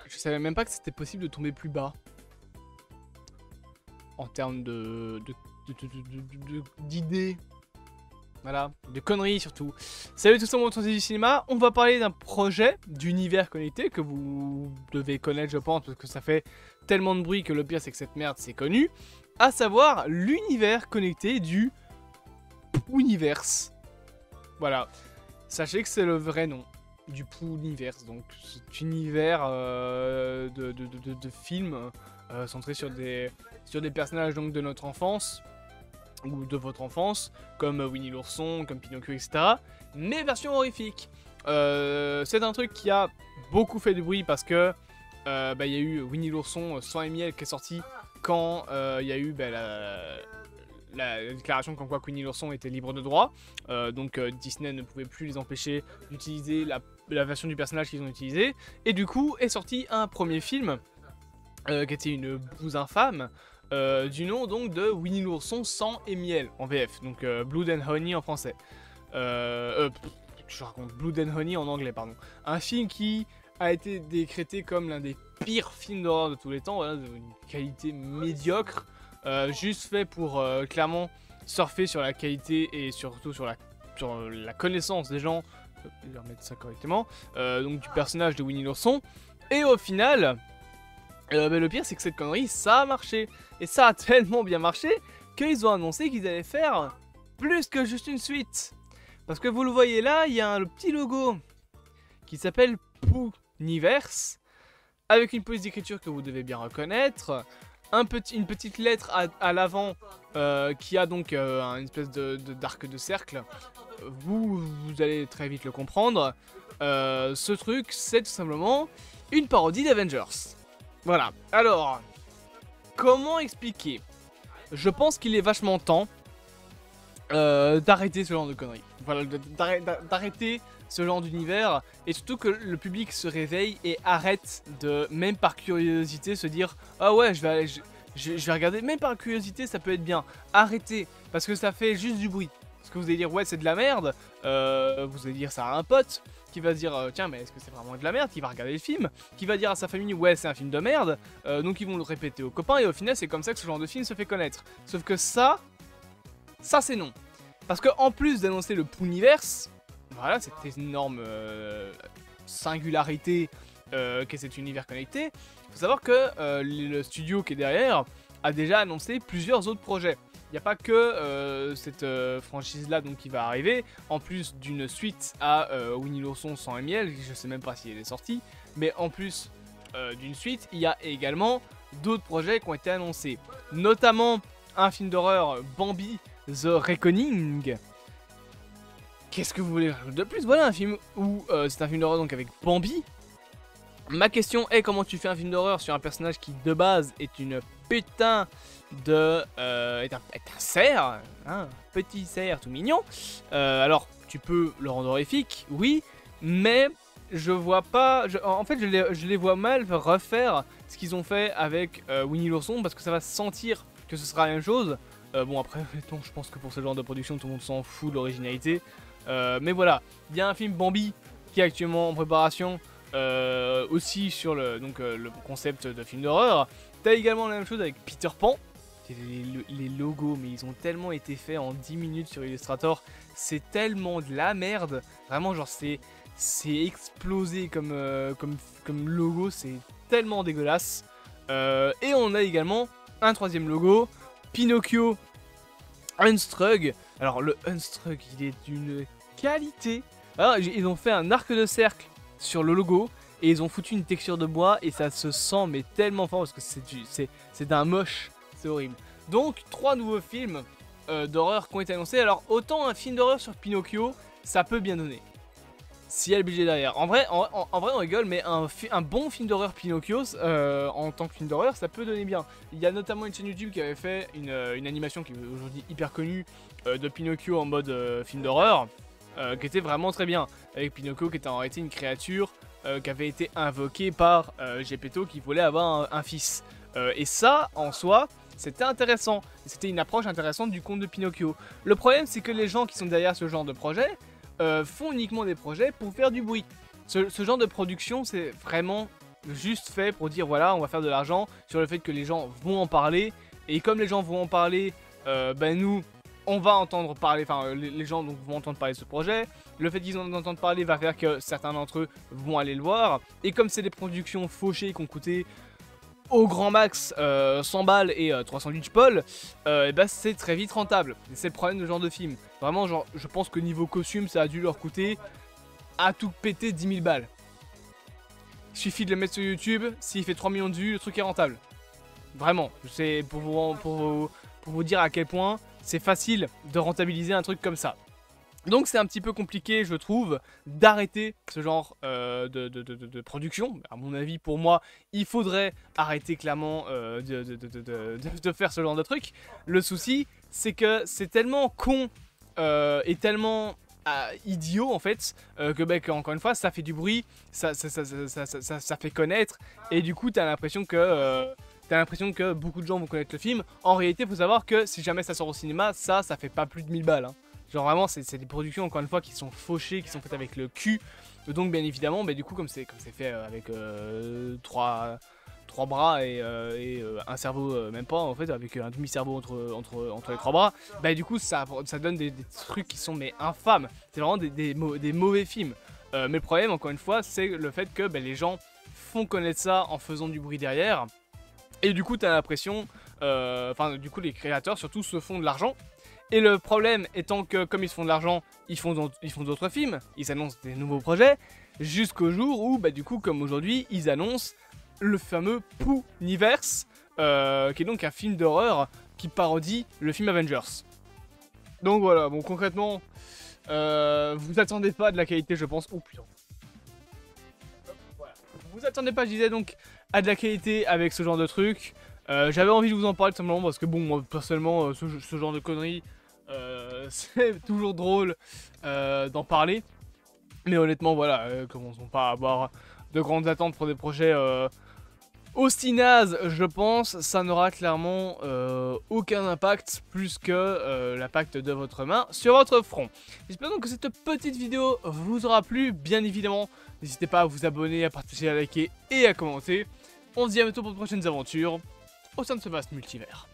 Je savais même pas que c'était possible de tomber plus bas. En termes d'idées. Voilà, de conneries surtout. Salut tout ça, mon du cinéma. On va parler d'un projet d'univers connecté que vous devez connaître, je pense, parce que ça fait tellement de bruit que le pire c'est que cette merde c'est connu. À savoir l'univers connecté du Pooniverse. Voilà. Sachez que c'est le vrai nom du Pooniverse. Donc cet univers de films centré sur des personnages donc, de notre enfance. Ou de votre enfance, comme Winnie l'ourson, comme Pinocchio, etc. Mais version horrifique. C'est un truc qui a beaucoup fait du bruit parce que y a eu Winnie l'ourson sang et miel qui est sorti quand il y a eu la déclaration comme quoi Winnie l'ourson était libre de droit. Donc Disney ne pouvait plus les empêcher d'utiliser la version du personnage qu'ils ont utilisé. Et du coup est sorti un premier film qui était une bouse infâme. Du nom donc de Winnie l'ourson sang et miel en VF, donc Blood and Honey en français. Je raconte Blood and Honey en anglais, pardon. Un film qui a été décrété comme l'un des pires films d'horreur de tous les temps, voilà, d'une qualité médiocre, juste fait pour clairement surfer sur la qualité et surtout sur la connaissance des gens, je vais remettre ça correctement, donc du personnage de Winnie l'ourson. Et au final, le pire c'est que cette connerie ça a marché. Et ça a tellement bien marché qu'ils ont annoncé qu'ils allaient faire plus que juste une suite. Parce que vous le voyez là, il y a le petit logo qui s'appelle Pooniverse, avec une police d'écriture que vous devez bien reconnaître, une petite lettre à l'avant qui a donc une espèce d'arc de cercle. Vous allez très vite le comprendre. Ce truc, c'est tout simplement une parodie d'Avengers. Voilà, alors, comment expliquer? Je pense qu'il est vachement temps d'arrêter ce genre de conneries. Voilà, d'arrêter ce genre d'univers, et surtout que le public se réveille et arrête de, même par curiosité, se dire « Ah ouais, je vais regarder, même par curiosité, ça peut être bien. » Arrêtez, parce que ça fait juste du bruit. Parce que vous allez dire « Ouais, c'est de la merde. » Vous allez dire ça à un pote qui va se dire tiens, mais est-ce que c'est vraiment de la merde, qui va regarder le film, qui va dire à sa famille ouais c'est un film de merde, donc ils vont le répéter aux copains, et au final c'est comme ça que ce genre de film se fait connaître. Sauf que ça c'est non. Parce que en plus d'annoncer le Pooniverse, voilà cette énorme singularité qu'est cet univers connecté, faut savoir que le studio qui est derrière a déjà annoncé plusieurs autres projets. Il n'y a pas que cette franchise-là qui va arriver, en plus d'une suite à Winnie l'ourson sang et miel, je sais même pas si elle est sortie, mais en plus d'une suite, il y a également d'autres projets qui ont été annoncés, notamment un film d'horreur Bambi The Reckoning. Qu'est-ce que vous voulez de plus? Voilà un film où c'est un film d'horreur donc avec Bambi. Ma question est comment tu fais un film d'horreur sur un personnage qui de base est une putain de est un cerf, hein, un petit cerf tout mignon. Alors tu peux le rendre horrifique, oui, mais je vois pas, en fait je les vois mal refaire ce qu'ils ont fait avec Winnie l'ourson, parce que ça va se sentir que ce sera la même chose. Bon après honnêtement je pense que pour ce genre de production tout le monde s'en fout de l'originalité, mais voilà, il y a un film Bambi qui est actuellement en préparation. Aussi sur le concept de film d'horreur. T'as également la même chose avec Peter Pan. Les logos, mais ils ont tellement été faits en 10 minutes sur Illustrator. C'est tellement de la merde. Vraiment, genre, c'est explosé comme logo. C'est tellement dégueulasse. Et on a également un troisième logo, Pinocchio Unstrug. Alors, le Unstrug, il est d'une qualité. Alors, ils ont fait un arc de cercle sur le logo et ils ont foutu une texture de bois et ça se sent mais tellement fort parce que c'est d'un moche, c'est horrible. Donc 3 nouveaux films d'horreur qui ont été annoncés. Alors autant un film d'horreur sur Pinocchio ça peut bien donner s'il y a le budget derrière. En vrai on rigole, mais un bon film d'horreur Pinocchio en tant que film d'horreur ça peut donner bien. Il y a notamment une chaîne YouTube qui avait fait une animation qui est aujourd'hui hyper connue de Pinocchio en mode film d'horreur. Qui était vraiment très bien, avec Pinocchio qui était en réalité une créature qui avait été invoquée par Geppetto qui voulait avoir un fils. Et ça, en soi, c'était intéressant. C'était une approche intéressante du conte de Pinocchio. Le problème, c'est que les gens qui sont derrière ce genre de projet font uniquement des projets pour faire du bruit. Ce genre de production, c'est vraiment juste fait pour dire voilà, on va faire de l'argent sur le fait que les gens vont en parler. Et comme les gens vont en parler, ben nous, on va entendre parler, enfin les gens donc, vont entendre parler de ce projet. Le fait qu'ils en entendent parler va faire que certains d'entre eux vont aller le voir. Et comme c'est des productions fauchées qui ont coûté au grand max 100 balles et 308 Paul, et ben c'est très vite rentable. C'est le problème de ce genre de film. Vraiment, genre, je pense que niveau costume, ça a dû leur coûter à tout péter 10 000 balles. Il suffit de le mettre sur YouTube, s'il fait 3 millions de vues, le truc est rentable. Vraiment, c'est pour vous dire à quel point c'est facile de rentabiliser un truc comme ça. Donc c'est un petit peu compliqué, je trouve, d'arrêter ce genre de production. À mon avis, pour moi, il faudrait arrêter clairement de faire ce genre de truc. Le souci, c'est que c'est tellement con et tellement idiot en fait, que encore une fois, ça fait du bruit, ça fait connaître, et du coup, t'as l'impression que beaucoup de gens vont connaître le film. En réalité, il faut savoir que si jamais ça sort au cinéma, ça fait pas plus de 1000 balles. Hein. Genre vraiment, c'est des productions, encore une fois, qui sont fauchées, qui sont faites avec le cul. Donc bien évidemment, du coup, comme c'est fait avec 3 bras et un cerveau, même pas en fait, avec un demi-cerveau entre les 3 bras, du coup, ça donne des trucs qui sont mais infâmes. C'est vraiment des mauvais films. Mais le problème, encore une fois, c'est le fait que les gens font connaître ça en faisant du bruit derrière. Et du coup, t'as l'impression, du coup, les créateurs surtout se font de l'argent. Et le problème étant que, comme ils se font de l'argent, ils font d'autres films, ils annoncent des nouveaux projets, jusqu'au jour où, du coup, comme aujourd'hui, ils annoncent le fameux Pooniverse, qui est donc un film d'horreur qui parodie le film Avengers. Donc voilà, bon, concrètement, vous attendez pas de la qualité, je pense. Oh putain. Voilà. Vous attendez pas, je disais donc, à de la qualité avec ce genre de truc. J'avais envie de vous en parler tout simplement parce que bon, moi personnellement, ce genre de conneries, c'est toujours drôle d'en parler. Mais honnêtement, voilà, commençons pas à avoir de grandes attentes pour des projets aussi nazes, je pense. Ça n'aura clairement aucun impact plus que l'impact de votre main sur votre front. J'espère donc que cette petite vidéo vous aura plu, bien évidemment. N'hésitez pas à vous abonner, à partager, à liker et à commenter. On se dit à bientôt pour de prochaines aventures au sein de ce vaste multivers.